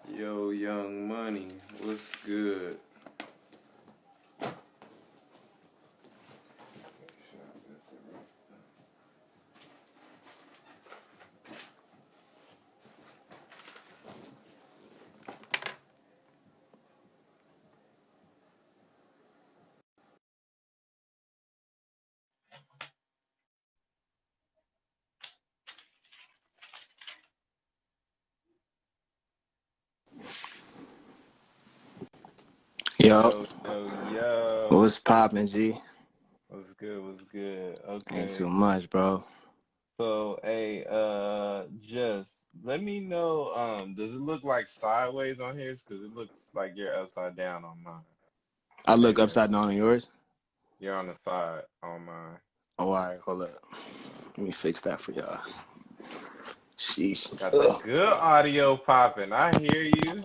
Yo, Young Money, what's good? Yo, Yo. what's poppin', G? What's good? What's good? Ain't Okay. too much, bro. So, hey, just let me know. Does it look like sideways on his? Because it looks like you're upside down on mine. I look Maybe upside down on yours. you're on the side on mine. Oh, all right, hold up. Let me fix that for y'all. Sheesh. Got the good audio popping. I hear you.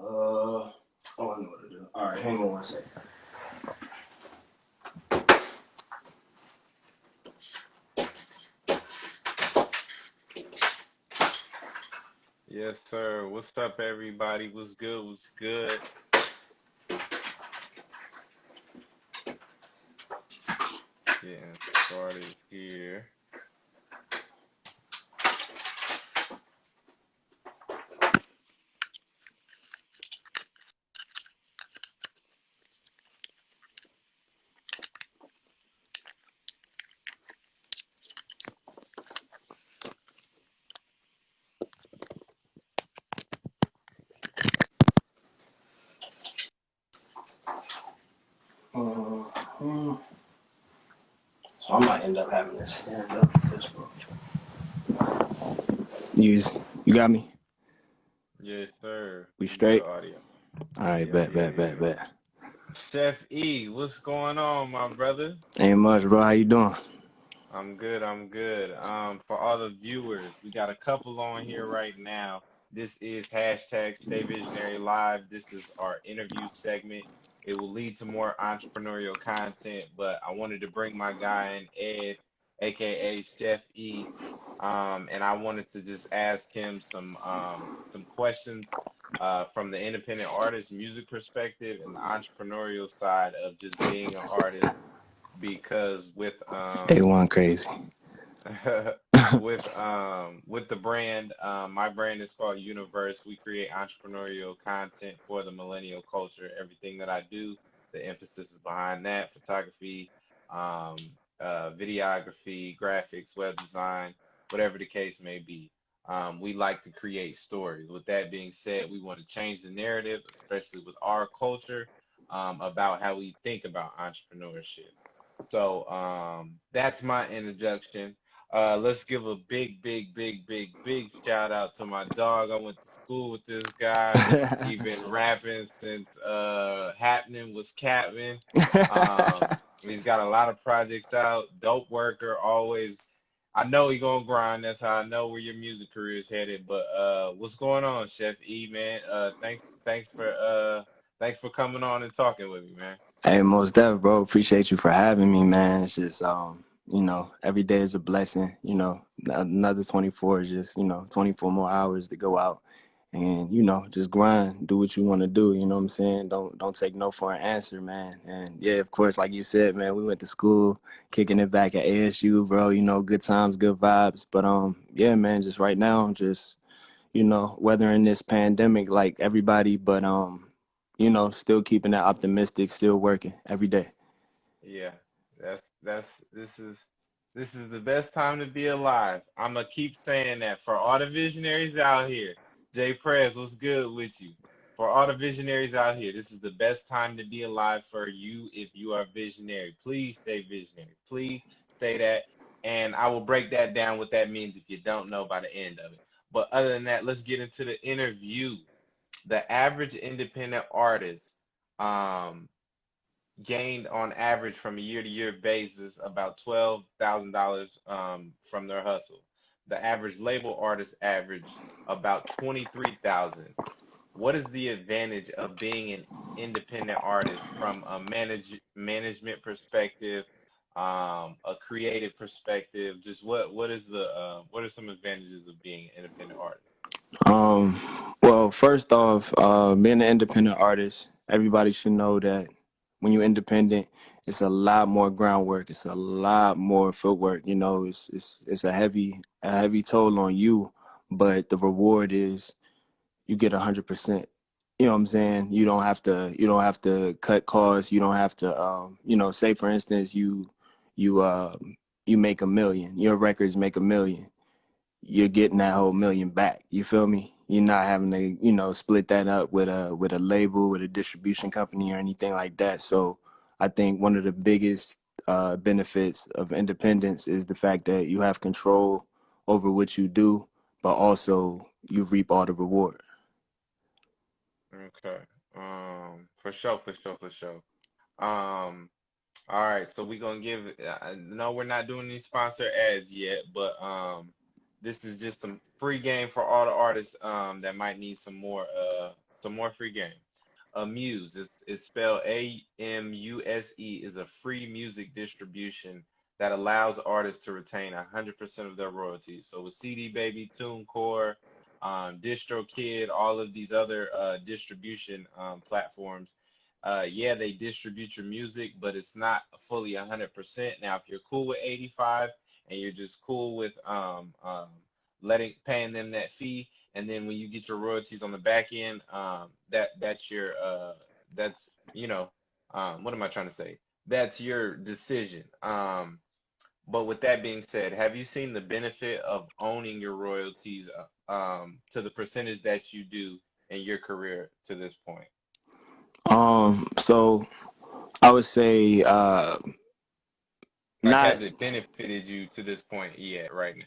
Oh, I know what to do. All right, hang on one second. Yes, sir. What's up, everybody? What's good? What's good? Getting started here. I might end up having to stand up for this one. You got me? Yes, sir. We Good straight? audio. All right, Yeah, bet. Chef E, what's going on, my brother? Ain't much, bro. How you doing? I'm good. For all the viewers, we got a couple on here right now. This is hashtag Stay Visionary Live. This is our interview segment. It will lead to more entrepreneurial content, but I wanted to bring my guy in, Ed, aka Chef E. And I wanted to just ask him some questions from the independent artist music perspective and the entrepreneurial side of just being an artist because A1 crazy. with the brand, my brand is called Universe. We create entrepreneurial content for the millennial culture. Everything that I do, the emphasis is behind that: photography, um, videography, graphics, web design, whatever the case may be. We like to create stories. With that being said, we want to change the narrative, especially with our culture, about how we think about entrepreneurship. So that's my introduction. Let's give a big shout out to my dog. I went to school with this guy. He been rapping since Happening was Captain. He's got a lot of projects out. Dope worker, always. I know he gonna grind. That's how I know where your music career is headed. But what's going on, Chef E, man? Thanks for coming on and talking with me, man. Hey, most def, bro. Appreciate you for having me, man. It's just, every day is a blessing. Another 24 is just, 24 more hours to go out and, just grind, do what you want to do. You know what I'm saying? Don't take no for an answer, man. And yeah, of course, like you said, man, we went to school, kicking it back at ASU, bro. Good times, good vibes. But yeah, man, just right now, just, weathering this pandemic like everybody, but still keeping that optimistic, still working every day. Yeah, this is the best time to be alive. I'm gonna keep saying that for all the visionaries out here. Jay Prez, what's good with you? For all the visionaries out here, this is the best time to be alive for you if you are visionary. Please stay visionary. Please say that, and I will break that down what that means if you don't know by the end of it. But other than that, let's get into the interview. The average independent artist, um, gained on average from a year-to-year basis about $12,000 from their hustle. The average label artist averaged about 23,000. What is the advantage of being an independent artists from a management perspective, a creative perspective? Just what is the what are some advantages of being an independent artist? Um, well, first off, being an independent artist, everybody should know that when you're independent, it's a lot more groundwork. It's a lot more footwork. You know, it's a heavy toll on you, but the reward is you get 100%. You know what I'm saying? You don't have to cut costs. You don't have to you know, say for instance you you make 1 million. Your records make 1 million, you're getting that whole million back. You feel me? You're not having to, you know, split that up with a label, with a distribution company or anything like that. So I think one of the biggest benefits of independence is the fact that you have control over what you do, but also you reap all the reward. Okay. For sure, for sure, for sure. Um, all right, so we're gonna give no, we're not doing any sponsor ads yet, but this is just some free game for all the artists that might need some more free game. Amuse, it's spelled Amuse, is a free music distribution that allows artists to retain 100% of their royalties. So with CD Baby, TuneCore, DistroKid, all of these other distribution platforms, yeah, they distribute your music, but it's not fully 100%. Now, if you're cool with 85 and you're just cool with letting paying them that fee, and then when you get your royalties on the back end, that's your that's you know what am I trying to say? That's your decision. But with that being said, have you seen the benefit of owning your royalties to the percentage that you do in your career to this point? So I would say Like, not. has it benefited you to this point yet, right now?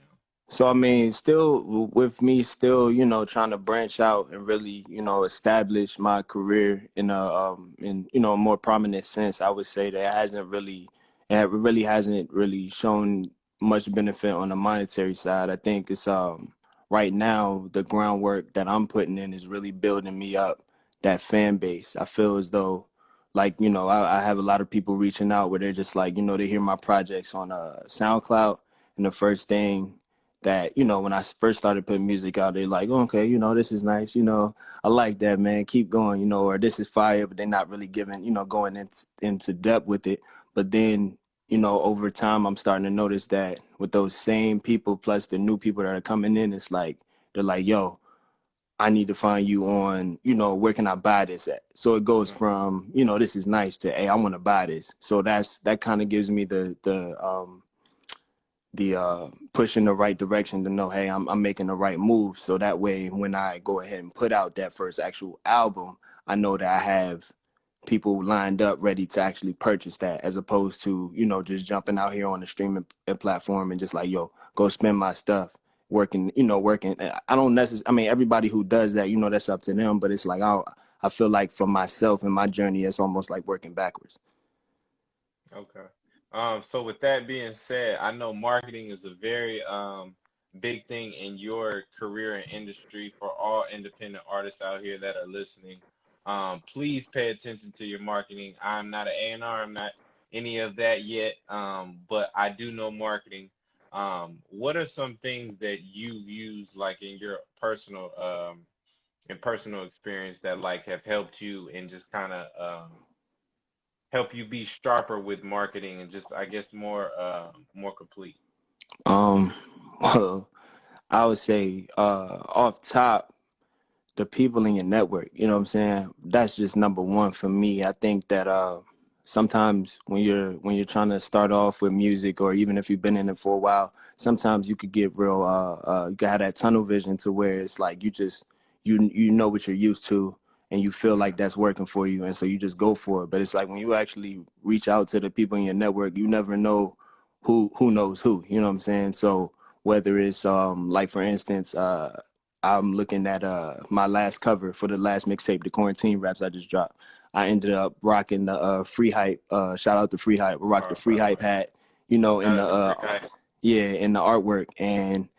So I mean, still with me, still you know trying to branch out and really you know establish my career in a in you know a more prominent sense. I would say that it really hasn't really shown much benefit on the monetary side. I think it's right now the groundwork that I'm putting in is really building me up that fan base. I feel as though like you know I have a lot of people reaching out where they're just like you know they hear my projects on SoundCloud, and the first thing that you know when I first started putting music out, they're like, oh, okay, you know, this is nice, you know, I like that, man, keep going, you know, or this is fire, but they're not really giving, you know, going into depth with it. But then, you know, over time, I'm starting to notice that with those same people plus the new people that are coming in, it's like they're like, yo, I need to find you on, you know, where can I buy this at? So it goes Hmm. from, you know, this is nice to, hey, I want to buy this. So that kind of gives me the push in the right direction to know, hey, I'm making the right move. So that way, when I go ahead and put out that first actual album, I know that I have people lined up ready to actually purchase that, as opposed to you know just jumping out here on the streaming platform and just like yo, go spend my stuff working. You know, working. I don't necessarily. I mean, everybody who does that, you know, that's up to them. But it's like I feel like for myself and my journey, it's almost like working backwards. Okay. So with that being said, I know marketing is a very big thing in your career and industry for all independent artists out here that are listening. Please pay attention to your marketing. I'm not an A&R, I'm not any of that yet, but I do know marketing. What are some things that you've used like in personal experience that like have helped you and just kind of help you be sharper with marketing and just I guess more complete. Um, well, I would say off top, the people in your network. You know what I'm saying? That's just number one for me. I think that sometimes when you're trying to start off with music, or even if you've been in it for a while, sometimes you could get real you could have that tunnel vision to where it's like you know what you're used to, and you feel like Hmm. that's working for you, and so you just go for it. But it's like when you actually reach out to the people in your network, you never know who knows who. You know what I'm saying? So whether it's like for instance I'm looking at my last cover for the last mixtape, the quarantine raps I just dropped. I ended up rocking the free hype. Shout out to free hype. I rocked the free hype hat, you know, in Shout the out to Free Guy. yeah, in the artwork. And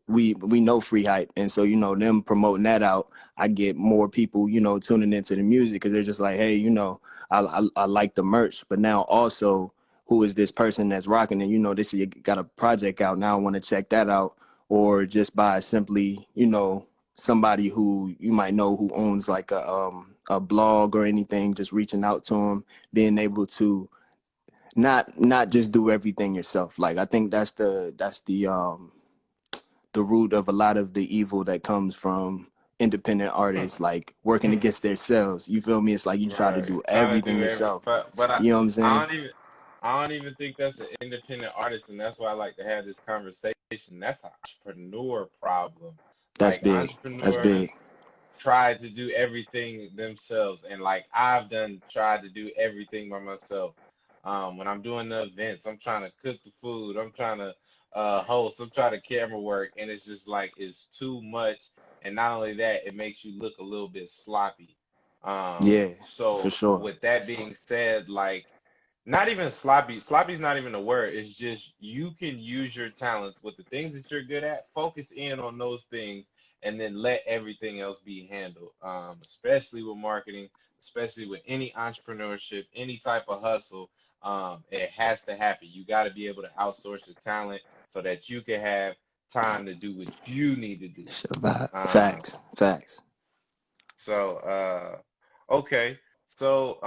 we know free hype, and so them promoting that out, I get more people tuning into the music because they're just like, hey, I like the merch, but now also who is this person that's rocking it? This you got a project out now, I want to check that out, or just by simply somebody who you might know who owns like a blog or anything, just reaching out to them, being able to not just do everything yourself. Like I think that's the root of a lot of the evil that comes from independent artists, like working against themselves. You feel me? It's like you try to Right. do Trying to everything do every, yourself. but You know what I'm I saying? don't even I don't even think that's an independent artist, and that's why I like to have this conversation. That's an entrepreneur problem. That's Like big. That's big. entrepreneurs try to do everything themselves, and like I've done tried to do everything by myself. When I'm doing the events, I'm trying to cook the food, I'm trying to host, I'm trying to camera work, and it's just like it's too much. And not only that, it makes you look a little bit sloppy. Yeah, for So sure. with that being said, like not even sloppy. Sloppy's not even a word. It's just you can use your talents with the things that you're good at. Focus in on those things, and then let everything else be handled. Especially with marketing, especially with any entrepreneurship, any type of hustle. It has to happen. You got to be able to outsource the talent so that you can have time to do what you need to do. Sure, vibe. Um, Facts. Facts. okay. So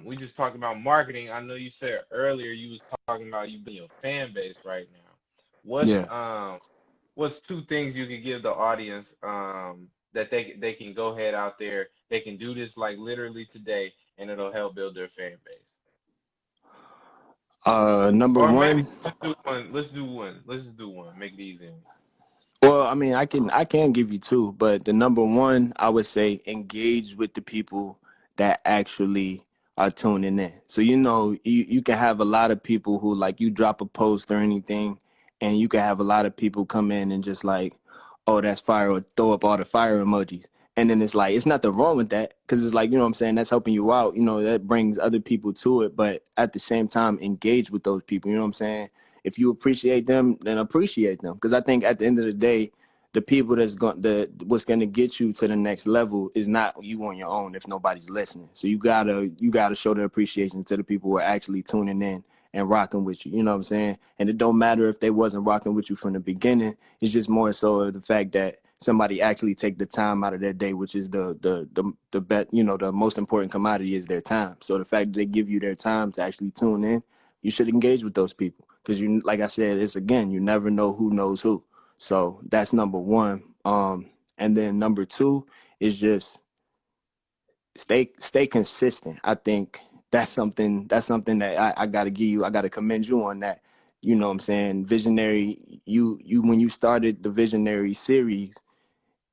we just talked about marketing. I know you said earlier you was talking about you being your fan base right now. What's Yeah. um what's two things you could give the audience that they can go ahead out there, they can do this like literally today and it'll help build their fan base. Number Or maybe one. let's do one. Let's do one. Let's just do one. Make it easy on you. Well, I mean, I can give you two, but the number one, I would say engage with the people that actually are tuning in. So you can have a lot of people who like you drop a post or anything, and you can have a lot of people come in and just like, oh, that's fire, or throw up all the fire emojis. And then it's like it's nothing wrong with that because it's like what I'm saying, that's helping you out. That brings other people to it, but at the same time, engage with those people. You know what I'm saying? If you appreciate them, then appreciate them. Because I think at the end of the day, the people what's gonna get you to the next level is not you on your own if nobody's listening. So you gotta show the appreciation to the people who are actually tuning in and rocking with you. You know what I'm saying? And it don't matter if they wasn't rocking with you from the beginning. It's just more so the fact that somebody actually take the time out of their day, which is the bet. The most important commodity is their time. So the fact that they give you their time to actually tune in, you should engage with those people because like I said, it's again, you never know who knows who. So that's number one. And then number two is just stay consistent. I think that's something that I gotta give you. I gotta commend you on that. You know what I'm saying? Visionary, you when you started the Visionary series,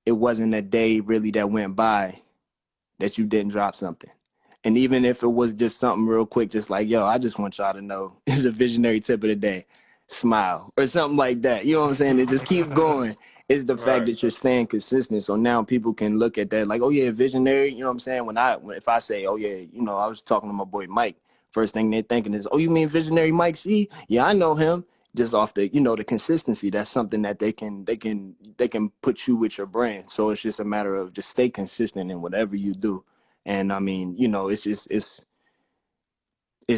it wasn't a day really that went by that you didn't drop something. And even if it was just something real quick, just like, yo, I just want y'all to know it's a visionary tip of the day. Smile or something like that. You know what I'm saying? And just keep going. It's the fact Right. that you're staying consistent. So now people can look at that like, oh yeah, visionary. You know what I'm saying? If I say, oh yeah, I was talking to my boy Mike. First thing they're thinking is, oh, you mean Visionary Mike C? Yeah, I know him. Just off the consistency. That's something that they can put you with your brand. So it's just a matter of just stay consistent in whatever you do. And I mean, it's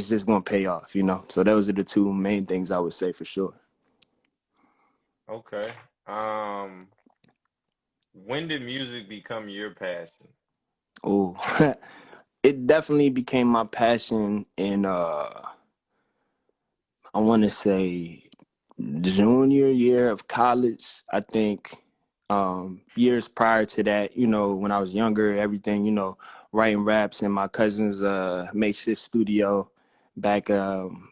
just gonna pay off. So those are the two main things I would say for sure. Okay. When did music become your passion? Oh, it definitely became my passion in I want to say junior year of college. I think years prior to that, when I was younger, everything, writing raps in my cousin's makeshift studio back in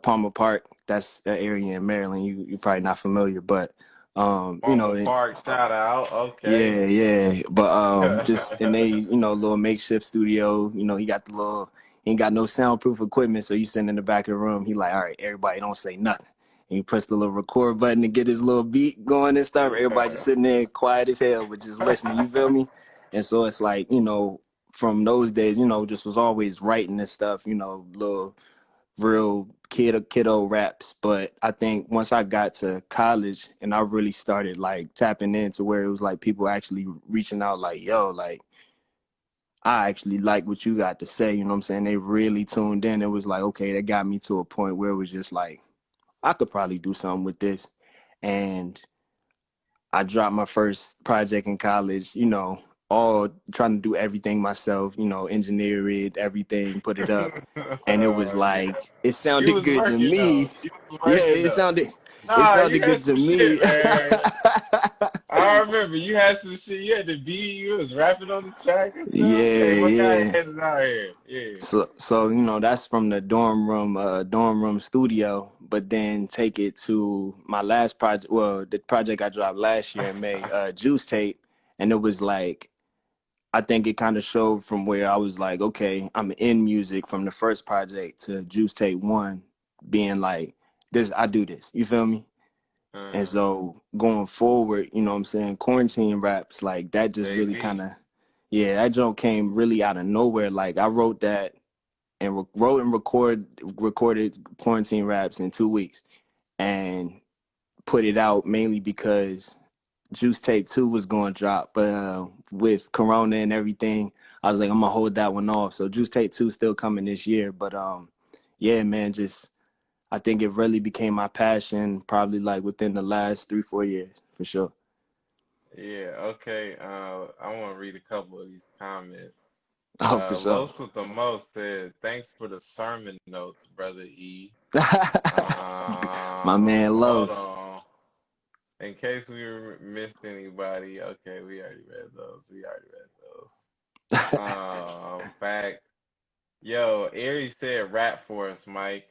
Palmer Park. That's the area in Maryland. You're probably not familiar, but Palmer Park, shout out. Okay. yeah, yeah. But just in a little makeshift studio. He ain't got no soundproof equipment, so you sitting in the back of the room. He like, all right, everybody don't say nothing. And you press the little record button to get his little beat going and stuff. Everybody just sitting there quiet as hell, but just listening. You feel me? And so it's like, from those days, just was always writing and stuff. Little real kiddo raps. But I think once I got to college and I really started like tapping into where it was like people actually reaching out like, yo, like I actually like what you got to say, you know what I'm saying? They really tuned in. It was like, okay, that got me to a point where it was just like, I could probably do something with this. And I dropped my first project in college, all trying to do everything myself, engineer it, everything, put it up. And it was Yeah. like, it You sounded was good to working though. me. You was Yeah, working though. it Nah, sounded you had good some to shit, me. man. I remember you had some shit. You had the beat. You was rapping on this track and stuff. Yeah, Hey, what guy yeah. head is out here? Yeah. So that's from the dorm room studio. But then take it to my last project. Well, the project I dropped last year in May, Juice Tape, and it was like I think it kind of showed from where I was like, okay, I'm in music from the first project to Juice Tape One, being like this. I do this. You feel me? And Uh, so going forward, you know what I'm saying, quarantine raps, like that just really kind JV. of, yeah, that joke came really out of nowhere. Like I wrote that and wrote and recorded quarantine raps in 2 weeks and put it out mainly because Juice Tape 2 was going to drop. But with Corona and everything, I was like, I'm going to hold that one off. So Juice Tape 2 still coming this year. But yeah, man, just I think it really became my passion probably like within the last 3-4 years for sure. Yeah. Okay. I want to read a couple of these comments. Oh, for sure. Los with the most said, "Thanks for the sermon notes, brother E." My man Hold Los. on. In case we missed anybody, okay, we already read those. We already read those. Fact. Yo, Aries said rap for us, Mike.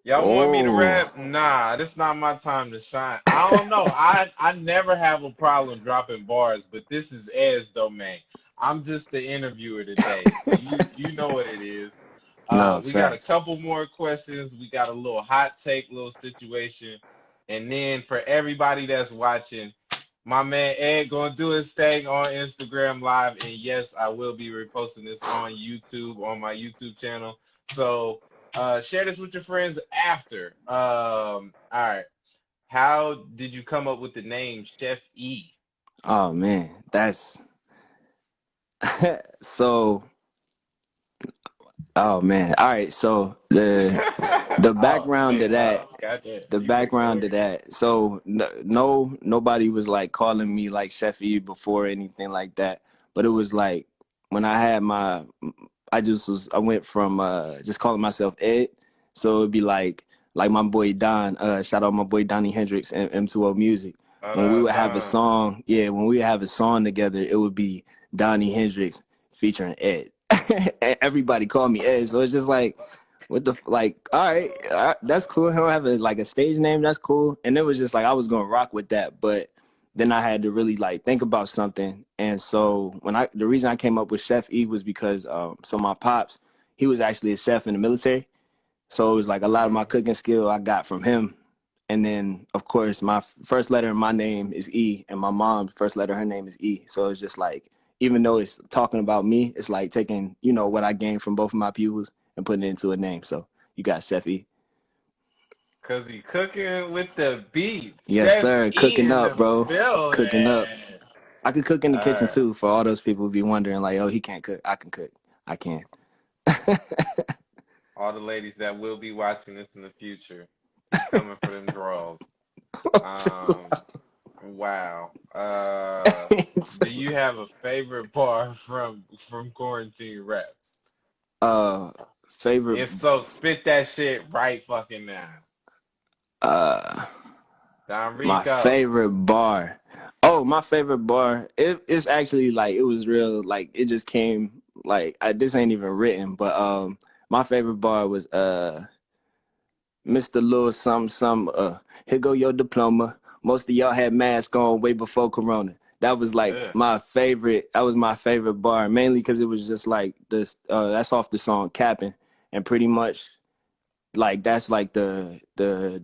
Y'all want me to Oh. rap? Nah, this not my time to shine. I don't know. I never have a problem dropping bars, but this is Ez though, man. I'm just the interviewer today, so you know what it is. No, We got a facts. couple more questions. We got a little hot take, little situation, and then for everybody that's watching, my man Ed gonna do his thing on Instagram Live, and yes, I will be reposting this on YouTube on my YouTube channel. So share this with your friends after. All right. How did you come up with the name Chef E? Oh man, that's so. Oh man. All right. So the Oh background man, to that, goddamn, the you good? Go background to ahead. that. So nobody was like calling me like Chef E before or anything like that. But it was like when I had I went from just calling myself Ed. So it'd be like my boy Don, shout out my boy Donnie Hendrix and M2O Music. When we would have a Done. song, yeah, when we would have a song together, it would be Donnie Hendrix featuring Ed. Everybody called me Ed, so it's just like, what the like? All right, that's cool. He'll have a stage name. That's cool. And it was just like I was gonna rock with that, but then I had to really like think about something. And so the reason I came up with Chef E was because so my pops, he was actually a chef in the military, so it was like a lot of my Mm. cooking skill I got from him. And then, of course, my first letter in my name is E, and my mom's first letter, her name is E. So it's just like, even though it's talking about me, it's like taking, what I gained from both of my pupils and putting it into a name. So you got Chef E. Cause he cooking with the beats. Yes, Chef sir. E Cooking in up, the bro. Cooking up. building. I could cook in the All kitchen right. too. For all those people who be wondering, like, oh, he can't cook. I can cook. I can. All the ladies that will be watching this in the future, he's coming for them draws. Um, wow. Do you have a favorite bar from quarantine raps? uh, favorite. If so, spit that shit right fucking now. Uh, Don My Rico. favorite bar. Oh, my favorite bar. It's actually like it was real. Like it just came. Like this ain't even written, but my favorite bar was Mr. Lewis some. Here go your diploma. Most of y'all had masks on way before Corona. That was like Ugh. my favorite. That was my favorite bar, mainly because it was just like this. That's off the song "Capping," and pretty much like that's like the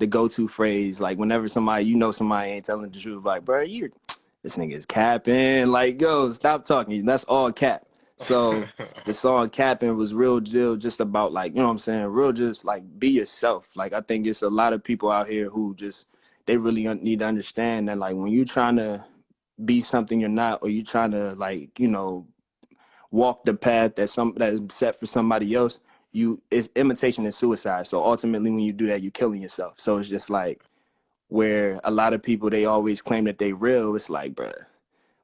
go-to phrase. Like whenever somebody ain't telling the truth, like, bro, you this nigga is capping. Like, yo, stop talking. That's all cap. So the song Capping was real deal, just about like, you know what I'm saying, real just like be yourself. Like I think it's a lot of people out here who just they really need to understand that like when you trying to be something you're not, or you trying to like, you know, walk the path that is set for somebody else, it's imitation and suicide. So ultimately when you do that, you're killing yourself. So it's just like where a lot of people they always claim that they real, it's like, bruh.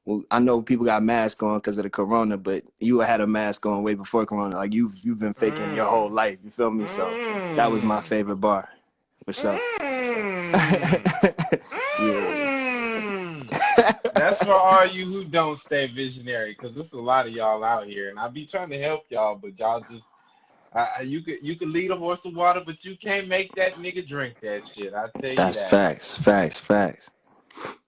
Well, I know people got masks on because of the corona, but you had a mask on way before corona. Like you've been faking your whole life. You feel me? So that was my Mm. favorite bar, for sure. Mm. Yeah. Mm. That's for all you who don't stay visionary, because there's a lot of y'all out here, and I be trying to help y'all, but y'all just you could lead a horse to water, but you can't make that nigga drink that shit. I tell you That's that. facts, facts, facts.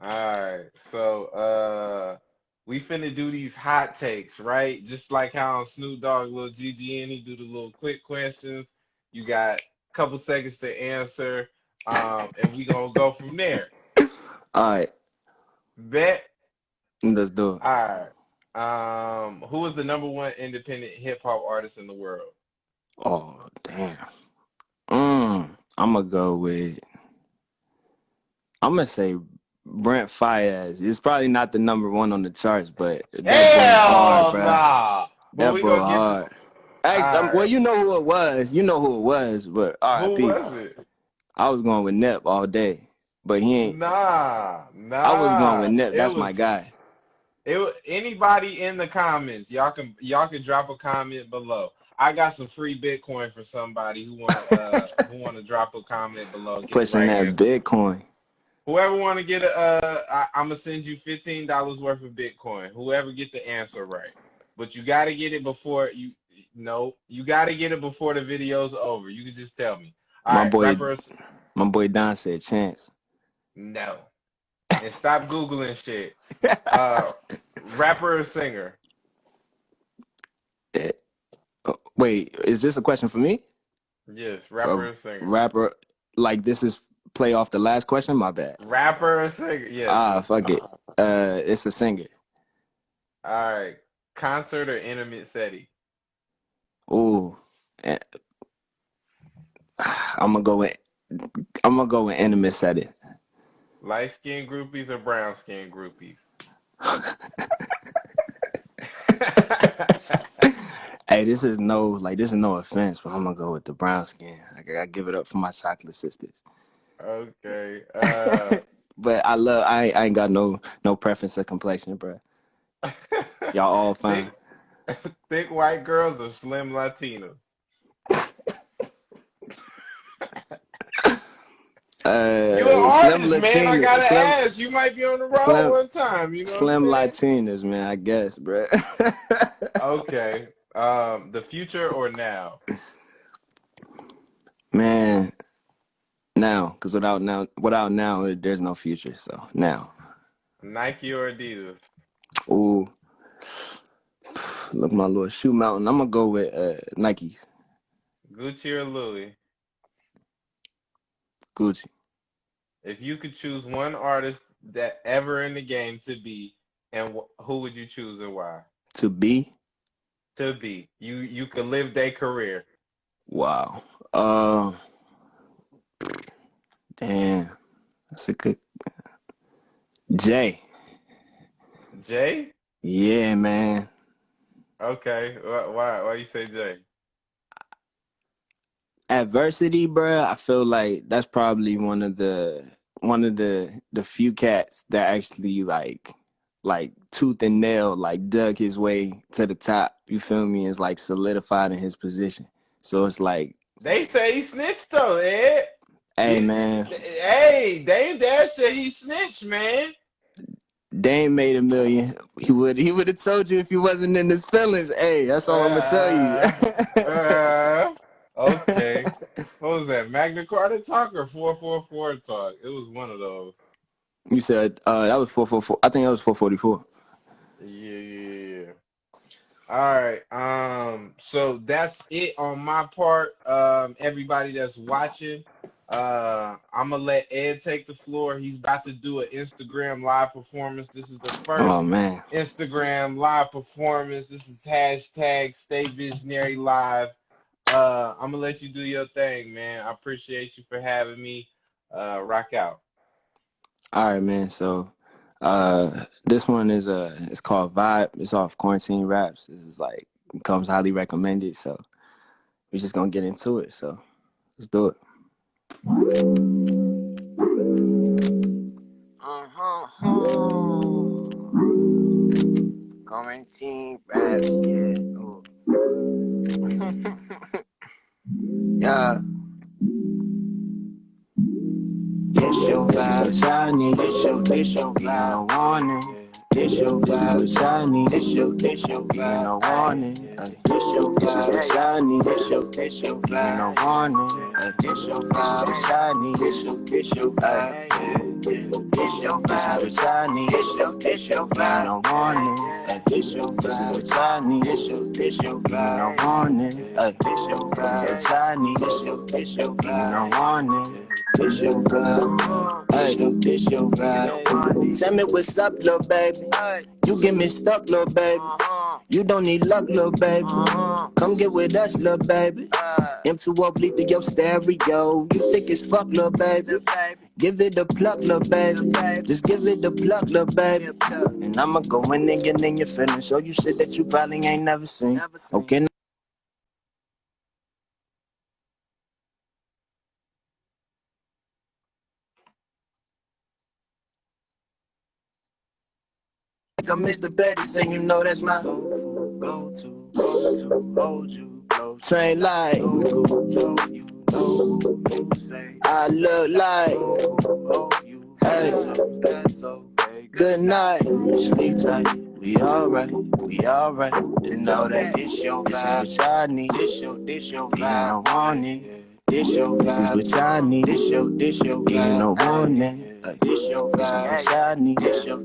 All right, so we finna do these hot takes, right? Just like how Snoop Dogg, little GGN, he do the little quick questions. You got a couple seconds to answer, and we gonna go from there. All right, Bet. let's do it. All right. Who is the number one independent hip hop artist in the world? Oh damn. I'm gonna go with. I'm gonna say Brent Fayez. It's probably not the number one on the charts, but that boy hard, Hell bruh. nah. But That we boy gonna get to. hard. Actually, All well, right. you know who it was. You know who it was, but Who R.I.P. was it? I was going with Nip all day, but he ain't. Nah, I was going with nah. Nip. It That's my was guy. it was anybody in the comments. Y'all can drop a comment below. I got some free Bitcoin for somebody who wanna drop a comment below, get the Pushing right that answer. Bitcoin. Whoever wanna get I'm gonna send you $15 worth of Bitcoin. Whoever get the answer right. But you gotta get it before you no, you gotta get it before the video's over. You can just tell me. All My right, boy, rappers, my boy Don said Chance. no. And stop Googling shit. Uh, rapper or singer? Eh, Wait, is this a question for me? Yes, A rapper or singer? rapper? Like this is play off the last question? My bad. Rapper or singer? Yes. Fuck it. It's a singer. All right. Concert or intimate setting? Ooh, eh, I'm gonna go with. I'm gonna go with intimate setting. Light skin groupies or brown skin groupies? Hey, this is no offense, but I'm gonna go with the brown skin. I gotta give it up for my chocolate sisters. Okay. But I ain't got no preference or complexion, bro. Y'all all fine. thick thick white girls or slim Latinas? You're an Slim artist, man. I Latina, gotta ask. You might be on the road Slim, one time. You know what I'm Slim saying? Latinas, man. I guess, bro. Okay. The future or now? Man, now, because without now, there's no future. So now, Nike or Adidas? ooh, look, my little shoe mountain. I'm gonna go with Nikes, Gucci or Louis? Gucci. If you could choose one artist that ever in the game to be, and who would you choose and why? To be, To be, you could live their career. wow. Uh, Damn, that's a good Jay. Jay? Yeah, man. Okay, why you say Jay? Adversity, bro. I feel like that's probably one of the few cats that actually like tooth and nail like dug his way to the top. You feel me? Is like solidified in his position. So it's like, They say he snitched though, Ed. hey, man, Hey, Dame Dash said he snitched, man. Dame made a million. He would have told you if he wasn't in his feelings. Hey, that's all I'm gonna tell you. Uh, uh, okay. What was that? Magna Carta talk or 444 talk? It was one of those. You said that was 444. I think that was 444. Yeah, yeah, yeah. All right. So that's it on my part. Everybody that's watching, I'm gonna let Ed take the floor. He's about to do an Instagram live performance. This is the Oh first man. Instagram live performance. This is hashtag Stay Visionary Live. I'm gonna let you do your thing, man. I appreciate you for having me. Rock out. All right, man. So, this one is it's called Vibe. It's off Quarantine Raps. This is like comes highly recommended. So we're just gonna get into it. So let's do it. Quarantine Raps, yeah. Ooh. Yeah. This your vibe, what I need. This your vibe, no warning. This your vibe, what I need. This your vibe, no warning. This is what I need. This your vibe, no warning. This is what I need. This your vibe, this your vibe, what I need. This your vibe, no warning. This is what I need. This your vibe, no warning. This is what I need. This your vibe, no warning. This your vibe, this your vibe. Tell me what's up, little baby. You get me stuck, little baby. You don't need luck, little baby. Come get with us, little baby. M2 bleed through your stereo. You think it's fuck, little baby. Give it a pluck, little baby. Just give it a pluck, little baby. And I'ma go in and get in your feelings. Show you shit that you probably ain't never seen. Okay. I miss the baddest thing, you know that's my go-to, hold you close. Train like, you know you say I look like, hey, good night, sleep tight. We alright, to know that this your vibe. This is what I need, this your vibe, no warning. This is what I need. This your vibe, no warning. This is what I need. This your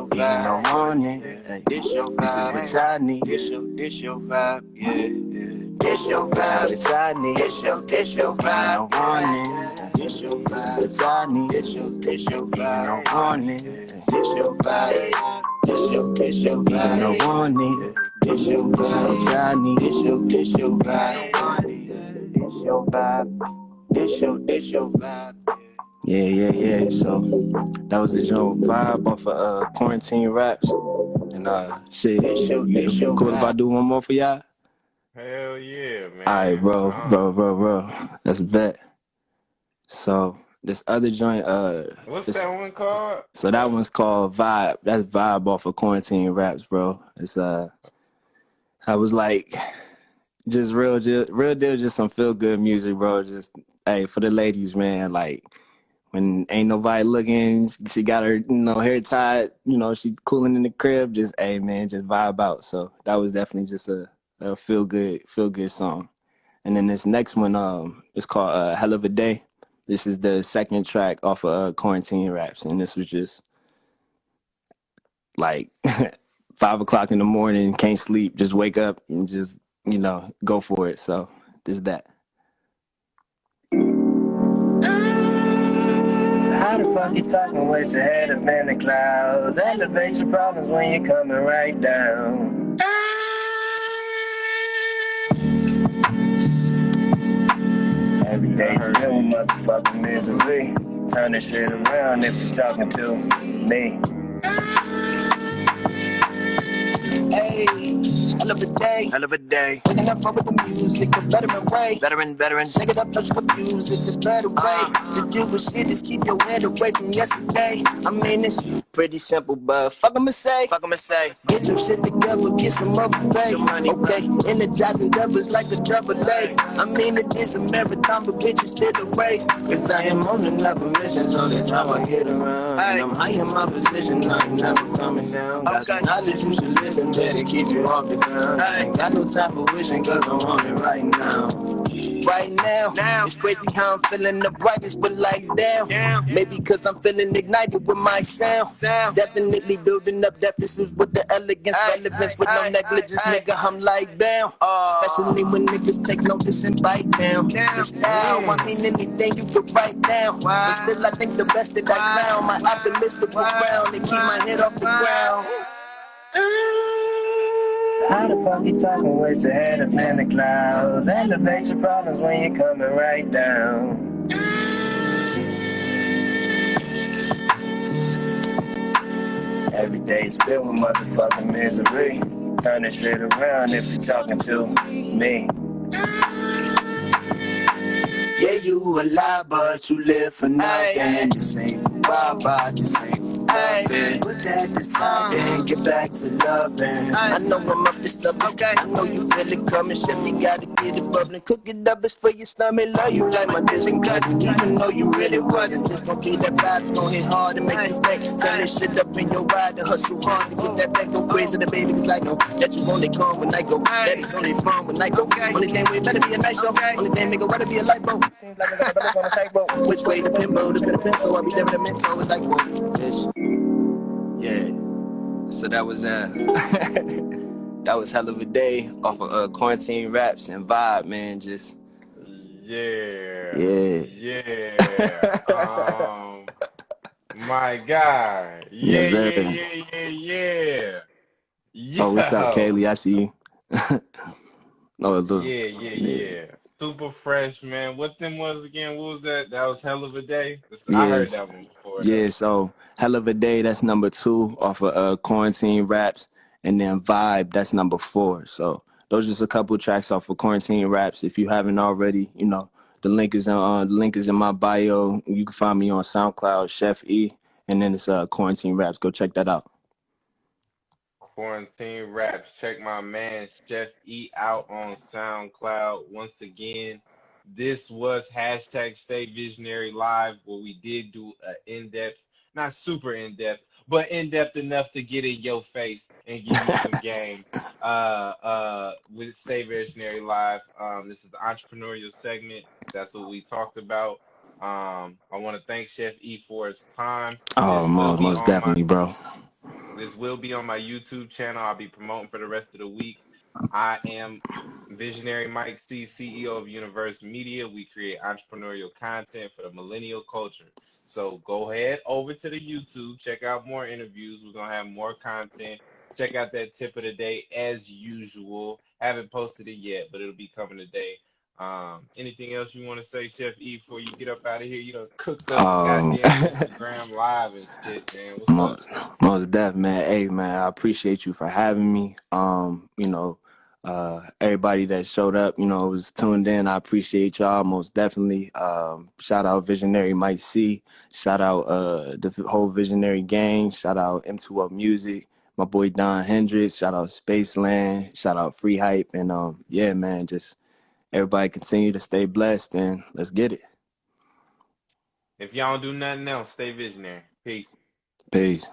vibe, no warning. This is what I need. This your vibe, yeah. This your vibe, what I need. This your vibe, no warning. This is what I need. This your vibe, no warning. This your vibe, this your vibe, no warning. This your vibe, what I need. This your vibe, this your vibe. This your vibe. Yeah. So that was the joint Vibe off of Quarantine Raps. And shit, you cool if I do one more for y'all? Hell yeah, man. Alright, bro. That's a bet. So this other joint, what's that one called? So that one's called Vibe. That's Vibe off of Quarantine Raps, bro. It's I was like just real deal, just some feel good music, bro. Just hey, for the ladies, man, like when ain't nobody looking, she got her, hair tied, she cooling in the crib, just hey man, just vibe out. So that was definitely just a feel good song. And then this next one, it's called HellOfADay. This is the second track off of Quarantine Raps, and this was just like 5 o'clock in the morning, can't sleep, just wake up and just go for it. So this is that. How the fuck you talking with your head up in the clouds? Elevate your problems when you're coming right down. Every day's new motherfucking misery. Turn this shit around if you're talking to me. Hey, HellOfADay. Waking up for with the music, the veteran way. Veteran. Shake it up, don't you confuse it, the better way to deal with shit is keep your head away from yesterday. I mean, it's pretty simple, but fuck I'ma say. Get your shit together, get some other pay. Okay, energizing doubles like a double A. I mean, it is a marathon, but bitch, it's still a race. Cause I am on another mission, so that's how I get around. And I'm high in my position, I ain't never coming down. Got some knowledge, you should listen, better keep it off the ground. I ain't got no time for wishing, cause I'm on it right now. right now. It's crazy how I'm feeling the brightest with lights down. Maybe cause I'm feeling ignited with my sound. Definitely building up deficits with the elegance, relevance with no negligence, nigga, I'm like bam. Especially when niggas take notice and bite down. The style, I mean anything you can write down. But still I think the best that I found, my optimistic crown, and keep my head off the ground. How the fuck you talking with your head up in the clouds? Elevate your problems when you're coming right down. Every day's filled with motherfucking misery. Turn this shit around if you're talking to me. Yeah, you alive, but you live for nothing. This ain't bye-bye, this ain't nothing. Put that aside and get back to loving. I know I'm up to something. I know you feel it coming. Chef, you gotta get it bubbling. Cook it up, it's for your stomach. Love you like my distant cousin. Even though you really wasn't. This gon' be that vibe. It's gon' hit hard and make you think. Turn this shit up in your ride and hustle hard to get that back. Go crazy, the baby, cause I know that you only come when I go. That it's only fun when I go. Only thing we better be a nice show. Only thing make it better be a light bulb. Seems like I got on a tightrope. Which way the pinball, the pen and pencil, I'll be there with a mentor. It's like, whoa, bitch. Yeah. So that was that was Hell of a Day off of Quarantine Raps and Vibe, man. Just Yeah. My guy. Yes, sir. Yeah. Oh, what's up, Kaylee? I see you. Oh, look. Yeah. Super fresh, man. What them was again? What was that? That was Hell of a Day. I heard that one before. Yeah, so Hell of a Day, that's number 2 off of Quarantine Raps, and then Vibe, that's number 4. So those are just a couple tracks off of Quarantine Raps. If you haven't already, you know, the link is in my bio. You can find me on SoundCloud, Chef E, and then it's Quarantine Raps. Go check that out. Quarantine Raps. Check my man Chef E out on SoundCloud. Once again, this was hashtag Stay Visionary Live, where we did do an in-depth, not super in-depth, but in-depth enough to get in your face and give you some game. With Stay Visionary Live. This is the entrepreneurial segment. That's what we talked about. I want to thank Chef E for his time. Oh, most definitely, bro. This will be on my YouTube channel. I'll be promoting for the rest of the week. I am Visionarymikec, CEO of Universe Media. We create entrepreneurial content for the millennial culture. So go ahead over to the YouTube, check out more interviews. We're going to have more content. Check out that tip of the day as usual. Haven't posted it yet, but it'll be coming today. Anything else you want to say, Chef E, before you get up out of here? You done cooked up the goddamn Instagram live and shit, man. What's up? Most def, man. Hey, man, I appreciate you for having me. You know, everybody that showed up, you know, was tuned in. I appreciate y'all most definitely. Shout out Visionarymikec. Shout out the whole Visionary gang. Shout out M2Up Music. My boy Don Hendricks. Shout out Spaceland. Shout out Free Hype. And yeah, man, just everybody continue to stay blessed and let's get it. If y'all don't do nothing else, stay visionary. Peace. Peace.